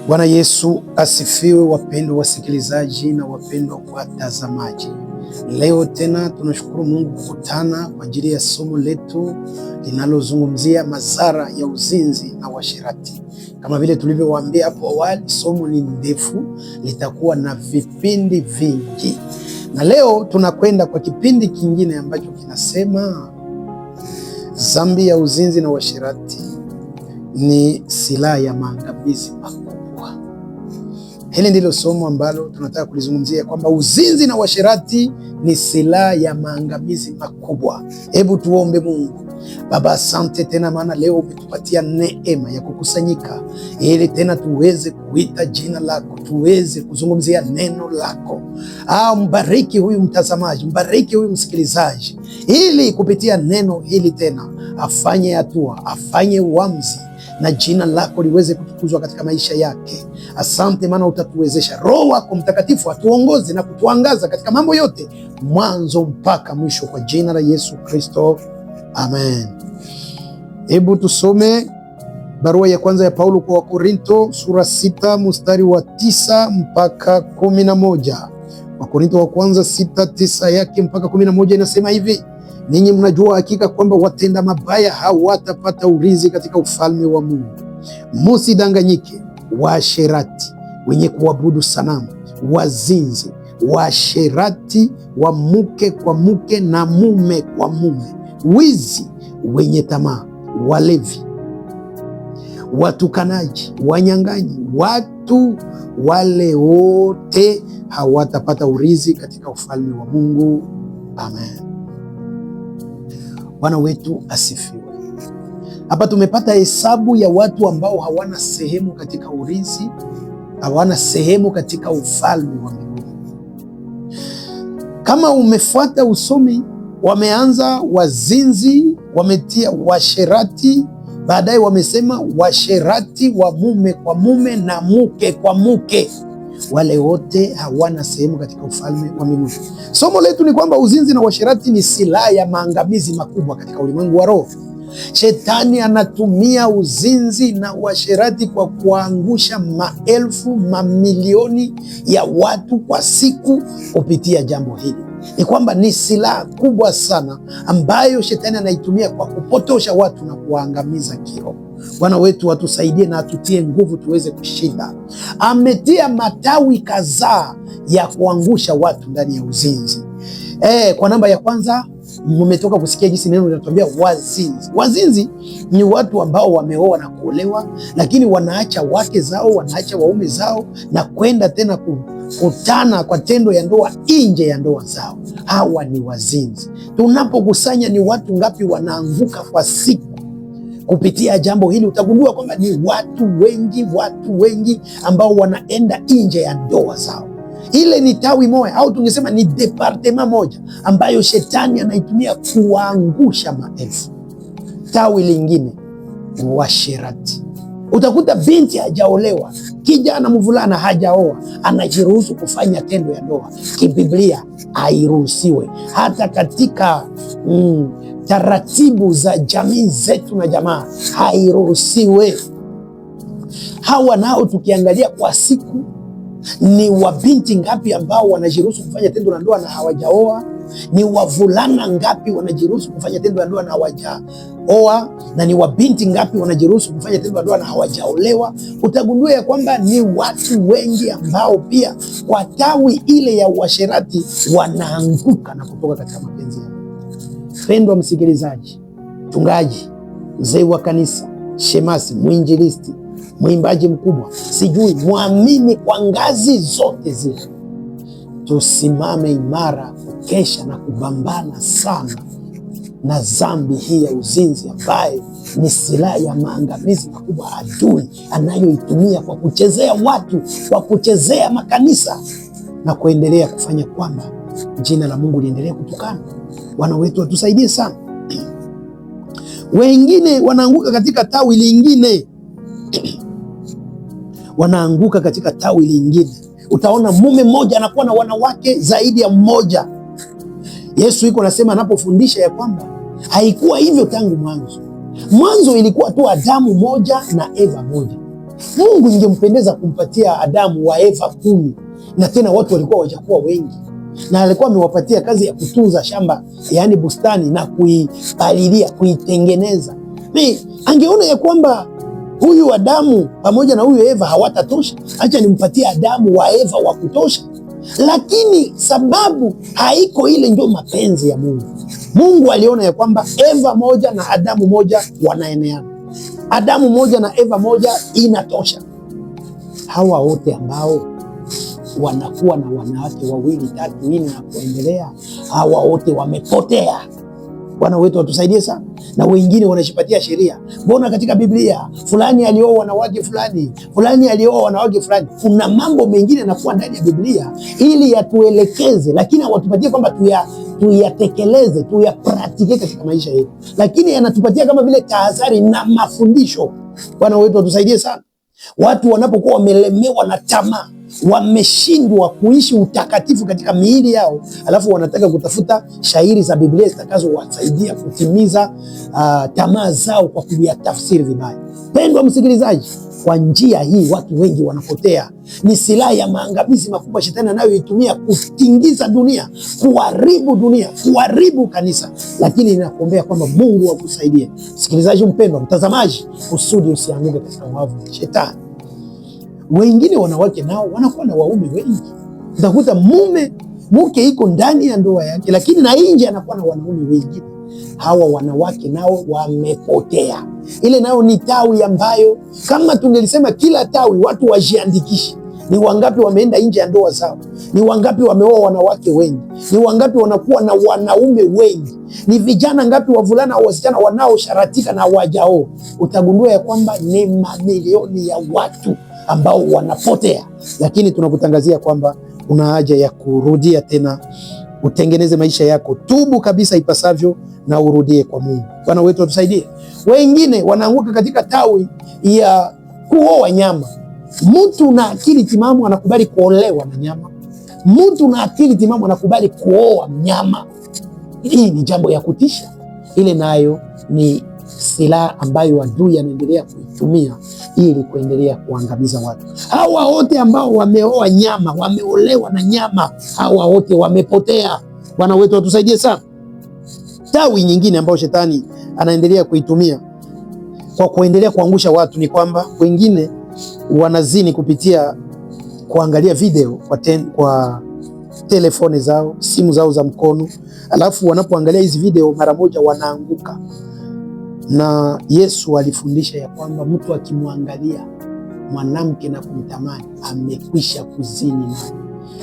Bwana Yesu asifiwe, wapendwa wasikilizaji na wapendwa watazamaji. Leo tena tunashukuru Mungu kukutana kwa ajili ya somo letu linalozungumzia madhara ya uzinzi na uasherati. Kama vile tulivyowaambia hapo awali, somo ni ndefu, litakuwa na vipindi vingi. Na leo tunakwenda kwa kipindi kingine ambacho kinasema dhambi ya uzinzi na uasherati ni silaha ya maangamizi makubwa. Hili ndilo somo ambalo tunataka kulizungumzia, kwamba uzinzi na uasherati ni silaha ya maangamizi makubwa. Hebu tuombe. Mungu Baba, asante tena, maana leo umetupatia neema ya kukusanyika ili tena tuweze kuita jina lako, tuweze kuzungumzia neno lako. Mbariki huyu mtazamaji, mbariki huyu msikilizaji, ili kupitia neno hili tena afanye hatua, afanye uamuzi na jina lako liweze kutukuzwa katika maisha yake. Asante maana utatuwezesha. Roho wako Mtakatifu atuongoze na kutuangaza katika mambo yote, mwanzo mpaka mwisho, kwa jina la Yesu Kristo, amen. Hebu tusome barua ya kwanza ya Paulo kwa Wakorinto sura 6 mstari wa 9 mpaka 11. Wakorinto wa kwanza 6:9 yake mpaka 11 inasema hivi: ninyi mnajua hakika kwamba watenda mabaya hawatapata urithi katika ufalme wa Mungu. Msidanganyike, waasherati, wenye kuabudu sanamu, wazinzi, waasherati, wa mke kwa mke na mume kwa mume, wizi, wenye tamaa, walevi, watukanaji, wanyang'anyi, watu wale wote hawatapata urithi katika ufalme wa Mungu. Amen. Bwana wetu asifiwe. Hapa tumepata hesabu ya watu ambao hawana sehemu katika urithi, hawana sehemu katika ufalme wa mbinguni. Kama umefuata usomi, wameanza wazinzi, wametia washerati, baadaye wamesema washerati wa mume kwa mume na mke kwa mke, wale wote hawana sehemu katika ufalme wa mbinguni. Somo letu ni kwamba uzinzi na uasherati ni silaha ya maangamizi makubwa katika ulimwengu wa roho. Shetani anatumia uzinzi na uasherati kwa kuangusha maelfu, mamilioni ya watu kwa siku kupitia jambo hili. Ni kwamba ni silaha kubwa sana ambayo shetani anaitumia kwa kupotosha watu na kuwaangamiza kiroho. Bwana wetu atusaidie na atutie nguvu tuweze kushinda. Ametia matawi kadhaa ya kuangusha watu ndani ya uzinzi. Kwa namba ya kwanza, mmetoka kusikia jinsi neno linatuambia wazinzi. Wazinzi ni watu ambao wameoa na kuolewa, lakini wanaacha wake zao, wanaacha waume zao na kwenda tena kukutana kwa tendo ya ndoa nje ya ndoa zao. Hawa ni wazinzi. Tunapokusanya ni watu ngapi wanaanguka kwa siku kupitia jambo hili, utagundua kwamba ni watu wengi ambao wanaenda nje ya ndoa zao. Ile ni tawi moja, au tungesema ni departema moja ambayo shetani anaitumia kuangusha maelfu. Tawi lingine ni uasherati. Utakuta binti hajaolewa, kijana mvulana hajaoa, anajiruhusu kufanya tendo ya ndoa. Kibiblia hairuhusiwe, hata katika taratibu za jamii zetu na jamaa hairuhusiwe. Hawa nao tukiangalia kwa siku, ni wabinti ngapi ambao wanajiruhusu kufanya tendo la ndoa na hawajaoa? Ni wavulana ngapi wanajiruhusu kufanya tendo la ndoa na hawajaoa? Na ni wabinti ngapi wanajiruhusu kufanya tendo la ndoa na hawajaolewa? Utagundua ya kwamba ni watu wengi ambao pia kwa tawi ile ya uasherati wanaanguka na kutoka katika mapenzi yao. Pendwa msikilizaji, mchungaji, mzee wa kanisa, shemasi, mwinjilisti, mwimbaji mkubwa, sijui mwamini kwa ngazi zote zile, tusimame imara kukesha na kupambana sana na dhambi hii ya uzinzi, ambaye ni silaha ya maangamizi makubwa adui anayoitumia kwa kuchezea watu, kwa kuchezea makanisa na kuendelea kufanya kwamba jina la Mungu liendelee kutukana. Bwana wetu atusaidie sana. Wengine wanaanguka katika tawi lingine wanaanguka katika tawi lingine. Utaona mume mmoja anakuwa na wanawake zaidi ya mmoja. Yesu iko nasema anapofundisha ya kwamba haikuwa hivyo tangu mwanzo. Mwanzo ilikuwa tu Adamu moja na Eva moja. Mungu ingempendeza kumpatia Adamu wa Eva 10, na tena watu walikuwa wajakuwa wengi, na alikuwa amewapatia kazi ya kutunza shamba, yaani bustani, na kuipalilia, kuitengeneza. Angeona ya kwamba huyu Adamu pamoja na huyu Eva hawatatosha, acha nimpatie Adamu wa Eva wa kutosha. Lakini sababu haiko ile, ndio mapenzi ya Mungu. Mungu aliona ya kwamba Eva moja na Adamu moja wanaeneana, Adamu moja na Eva moja inatosha. Hawa wote ambao wanakuwa na wanawake 2, 3, 4 na kuendelea, hawa wote wamepotea. Bwana wetu watusaidie sana. Na wengine wanajipatia sheria. Mbona katika Biblia fulani alioa wanawake fulani, fulani alioa wanawake fulani? Kuna mambo mengine yanakuwa ndani ya Biblia ili yatuelekeze, lakini hawatupatie kwamba tuyatekeleze, tuyapratike katika maisha yetu, lakini yanatupatia kama vile tahadhari na mafundisho. Bwana wetu watusaidie sana. Watu wanapokuwa wamelemewa na tamaa, wameshindwa kuishi utakatifu katika miili yao, alafu wanataka kutafuta shairi za Biblia zitakazowasaidia kutimiza tamaa zao kwa kuyatafsiri vibaya. Pendwa msikilizaji, kwa njia hii watu wengi wanapotea. Ni silaha ya maangamizi makubwa shetani anayoitumia kutingiza dunia, kuharibu dunia, kuharibu kanisa. Lakini ninakuombea kwamba Mungu akusaidie msikilizaji mpendwa, mtazamaji, kusudi usianguke katika wavu wa shetani. Wengine wanawake nao wanakuwa na waume wengi. Utakuta mke iko ndani ya ndoa yake, lakini na nje anakuwa na wanaume wengine. Hawa wanawake nao wamepotea. Ile nao ni tawi ambayo kama tungelisema kila tawi watu wajiandikishe. Ni wangapi wameenda nje ya ndoa zao? Ni wangapi wameoa wanawake wengi? Ni wangapi wanakuwa na wanaume wengi? Ni vijana ngapi, wavulana au wasichana wanaosharatika na wajao? Utagundua ya kwamba ni mamilioni ya watu ambao wanapotea. Lakini tunakutangazia kwamba una haja ya kurudia tena, utengeneze maisha yako, tubu kabisa ipasavyo na urudie kwa Mungu. Bwana wetu atusaidie. Wengine wanaanguka katika tawi ya kuoa nyama. Mtu na akili timamu anakubali kuolewa na nyama. Mtu na akili timamu anakubali kuoa mnyama. Hii ni jambo ya kutisha. Ile nayo ni silaha ambayo adui anaendelea kuitumia ili kuendelea kuangamiza watu. Hawa wote ambao wameoa nyama, wameolewa na nyama, hawa wote wamepotea. Bwana wetu watusaidie sana. Tawi nyingine ambayo shetani anaendelea kuitumia kwa kuendelea kuangusha watu ni kwamba wengine wanazini kupitia kuangalia video kwa telefoni zao, simu zao za mkono. Alafu wanapoangalia hizi video mara moja wanaanguka. Na Yesu alifundisha ya kwamba mtu akimwangalia mwanamke na kumtamani amekwisha kuzini naye.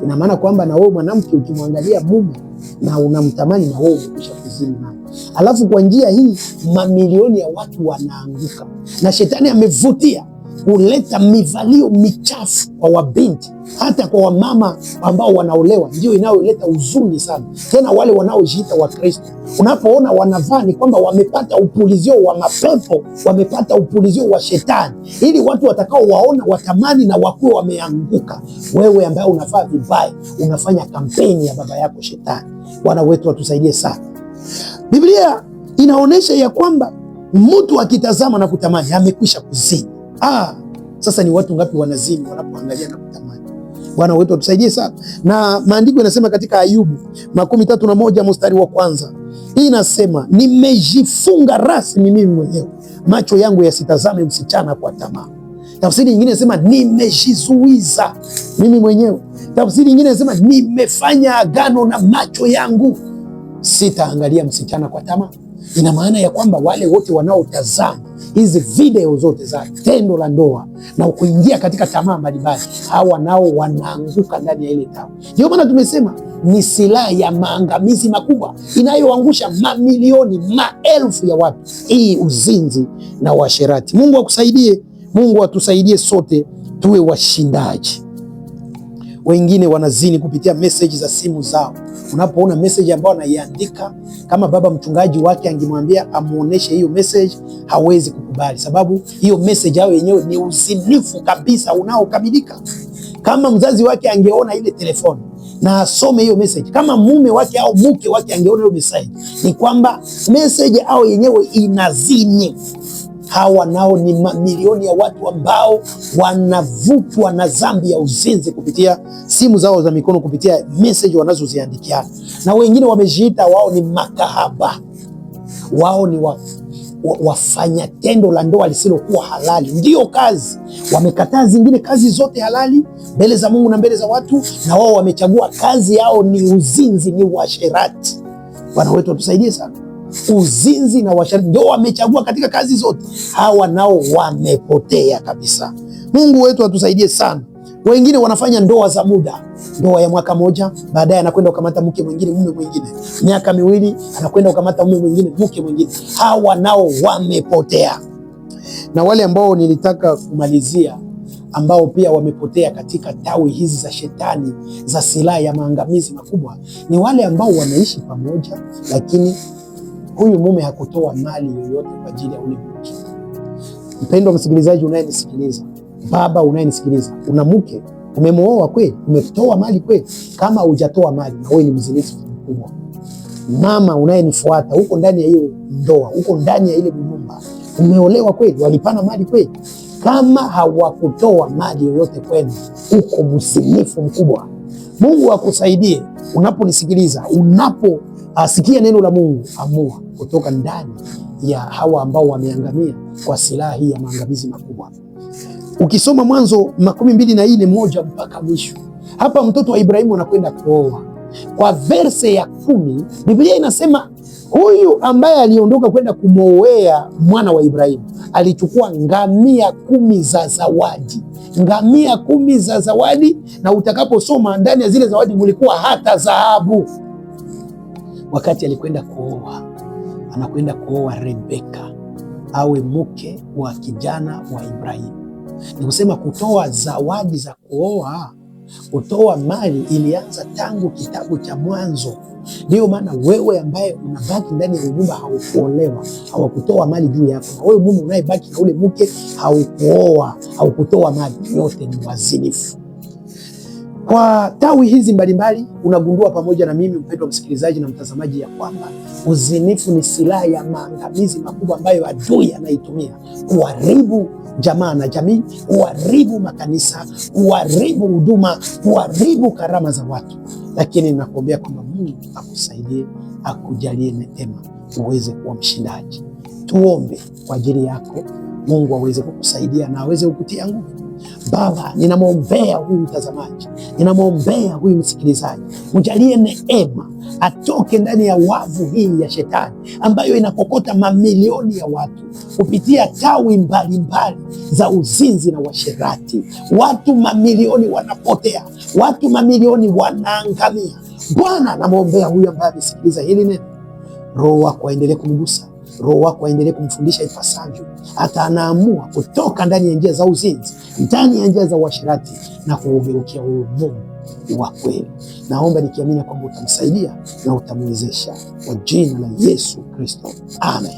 Ina maana kwamba na wewe mwanamke ukimwangalia mume na unamtamani, na wewe umekwisha kuzini naye. Alafu kwa njia hii mamilioni ya watu wanaanguka, na shetani amevutia kuleta mivalio michafu kwa wabinti, hata kwa wamama ambao wanaolewa. Ndio inayoleta huzuni sana, tena wale wanaojiita wa Kristo. Unapoona wanavaa ni kwamba wamepata upulizio wa mapepo, wamepata upulizio wa shetani, ili watu watakao waona watamani na wakuwe wameanguka. Wewe ambaye unavaa vibaya, unafanya kampeni ya baba yako shetani. Bwana wetu watusaidie sana. Biblia inaonyesha ya kwamba mtu akitazama na kutamani amekwisha kuzini. Sasa ni watu ngapi wanazini wanapoangalia na kutamani? Bwana wetu watusaidie sana. Na maandiko yanasema katika Ayubu 31 mstari wa kwanza, hii inasema, nimejifunga rasmi mimi mwenyewe, macho yangu yasitazame msichana kwa tamaa. Tafsiri nyingine inasema nimejizuiza mimi mwenyewe. Tafsiri nyingine inasema nimefanya agano na macho yangu, sitaangalia msichana kwa tamaa. Ina maana ya kwamba wale wote wanaotazama hizi video zote za tendo la ndoa na kuingia katika tamaa mbalimbali, hawa nao wanaanguka ndani ya ile tawi. Ndio maana tumesema ni silaha ya maangamizi makubwa inayoangusha mamilioni, maelfu ya watu, hii uzinzi na uasherati. Mungu akusaidie, Mungu atusaidie sote tuwe washindaji. Wengine wanazini kupitia message za simu zao. Unapoona message ambayo anaiandika, kama baba mchungaji wake angemwambia amuoneshe hiyo message, hawezi kukubali, sababu hiyo message yao yenyewe ni uzinifu kabisa unaokamilika. Kama mzazi wake angeona ile telefoni na asome hiyo message, kama mume wake au mke wake angeona hiyo message, ni kwamba message au yenyewe inazini. Hawa nao ni mamilioni ya watu ambao wanavutwa na dhambi ya uzinzi kupitia simu zao za mikono, kupitia message wanazoziandikiana, na wengine wamejiita wao ni makahaba, wao ni wafanya tendo la ndoa lisilokuwa halali. Ndiyo kazi wamekataa zingine kazi zote halali mbele za Mungu na mbele za watu, na wao wamechagua kazi yao ni uzinzi, ni uasherati. Bwana wetu atusaidie sana. Uzinzi na uasherati ndio wamechagua katika kazi zote. Hawa nao wamepotea kabisa. Mungu wetu atusaidie sana. Wengine wanafanya ndoa za muda, ndoa ya mwaka moja, baadaye anakwenda kukamata mke mwingine, mume mwingine. Miaka miwili anakwenda kukamata mume mwingine, mke mwingine. Hawa nao wamepotea. Na wale ambao nilitaka kumalizia, ambao pia wamepotea katika tawi hizi za shetani za silaha ya maangamizi makubwa, ni wale ambao wanaishi pamoja, lakini huyu mume hakutoa mali yoyote kwa ajili ya ule mke. Mpendwa msikilizaji unayenisikiliza, baba unayenisikiliza, una mke, umemwoa kweli? Umetoa mali kweli? Kama hujatoa mali, na wewe ni mzinifu mkubwa. Mama unayenifuata, uko ndani ya hiyo ndoa, uko ndani ya ile nyumba, umeolewa kweli? Walipana mali kweli? Kama hawakutoa mali yoyote kwenu, uko mzinifu mkubwa. Mungu akusaidie unaponisikiliza, unaposikia neno la Mungu, amua kutoka ndani ya hawa ambao wameangamia kwa silaha hii ya maangamizi makubwa. Ukisoma Mwanzo 22:1 mpaka mwisho, hapa mtoto wa Ibrahimu anakwenda kuoa. Kwa verse ya 10 Biblia inasema huyu ambaye aliondoka kwenda kumwoea mwana wa Ibrahimu alichukua ngamia 10 za zawadi, ngamia 10 za zawadi. Na utakaposoma ndani ya zile zawadi mulikuwa hata dhahabu. Wakati alikwenda kuoa, anakwenda kuoa Rebeka awe mke wa kijana wa Ibrahimu. Ni kusema kutoa zawadi za kuoa, kutoa mali ilianza tangu kitabu cha Mwanzo. Ndiyo maana wewe ambaye unabaki ndani ya nyumba haukuolewa, hawakutoa mali juu yako, na wewe mume unayebaki na ule mke haukuoa, haukutoa mali, yote ni wazinifu. Kwa tawi hizi mbalimbali unagundua pamoja na mimi, mpendwa msikilizaji na mtazamaji, ya kwamba uzinifu ni silaha ya maangamizi makubwa ambayo adui anaitumia kuharibu jamaa na jamii, kuharibu makanisa, kuharibu huduma, kuharibu karama za watu. Lakini ninakuombea kwamba Mungu akusaidie, akujalie neema uweze kuwa mshindaji. Tuombe kwa ajili yako, Mungu aweze kukusaidia na aweze kukutia nguvu. Baba, ninamwombea huyu mtazamaji, ninamwombea huyu msikilizaji, mjalie neema atoke ndani ya wavu hii ya shetani ambayo inakokota mamilioni ya watu kupitia tawi mbalimbali za uzinzi na uasherati. Watu mamilioni wanapotea, watu mamilioni wanaangamia. Bwana, namwombea huyu ambaye amesikiliza hili neno, Roho wako aendelee kumgusa, Roho wako aendelee kumfundisha ipasavyo, hata anaamua kutoka ndani ya njia za uzinzi, ndani ya njia za uasherati, na kuugeukia huyo Mungu wa kweli. Naomba nikiamini kwamba utamsaidia na utamwezesha, kwa jina la Yesu Kristo, amen.